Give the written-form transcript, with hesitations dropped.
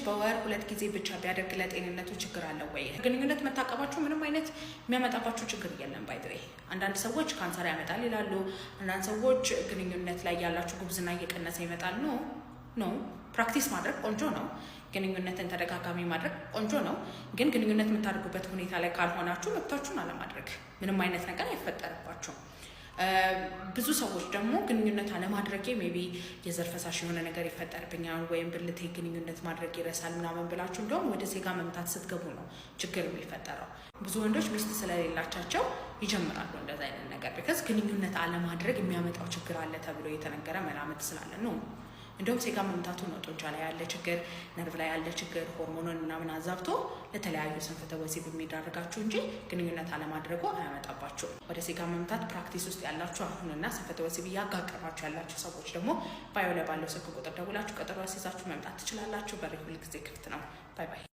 በወር 2 ጊዜ ብቻ ቢያደርግ ለጤንነቱ ችግር አለው ወይ? ግንኙነት መታቀባችሁ ምንም አይነት የሚያመጣባችሁ ችግር የለም። ባይዘይ አንዳንድ ሰዎች ካንሰር ያመጣል ይላሉ። አንዳንድ ሰዎች ግንኙነት ላይ ያላችሁ ጉብዝና እየቀነሰ ይመጣል። ኖ ፕራክቲስ ማድረግ ቆንጆ ነው። ግንኙነትን ተደጋጋሚ ማድረግ ቆንጆ ነው። ግን ግንኙነት የምታደርጉበት ሁኔታ ላይ ካልሆናችሁ መብታችሁን አለማድረግ ምንም አይነት ነገር አይፈጠርባችሁም። ብዙ ሰዎች ደግሞ ግንኙነት አለማድረጌ ሜቢ የዘር ፈሳሽ የሆነ ነገር ይፈጠርብኛል ወይም ብልቴ ግንኙነት ማድረግ ይረሳል ምናምን ብላችሁ እንደውም ወደ ሴጋ መምታት ስትገቡ ነው ችግር የሚፈጠረው። ብዙ ወንዶች ሚስት ስለሌላቸው ይጀምራሉ እንደዛ አይነት ነገር ቢካዝ ግንኙነት አለማድረግ የሚያመጣው ችግር አለ ተብሎ የተነገረ መላምት ስላለ ነው። እንደውም ሴጋ መምታቱ ነው ጡንቻ ላይ ያለ ችግር፣ ነርቭ ላይ ያለ ችግር፣ ሆርሞኑን ምናምን አዛብቶ ለተለያዩ ስንፈተ ወሲብ የሚዳርጋችሁ እንጂ ግንኙነት አለማድረጉ አያመጣባችሁ። ወደ ሴጋ መምታት ፕራክቲስ ውስጥ ያላችሁ አሁንና ስንፈተ ወሲብ እያጋቀባችሁ ያላችሁ ሰዎች ደግሞ ባዮ ላይ ባለው ስልክ ቁጥር ደውላችሁ ቀጠሮ አስይዛችሁ መምጣት ትችላላችሁ። በሬ ሁልጊዜ ክፍት ነው። ባይ ባይ።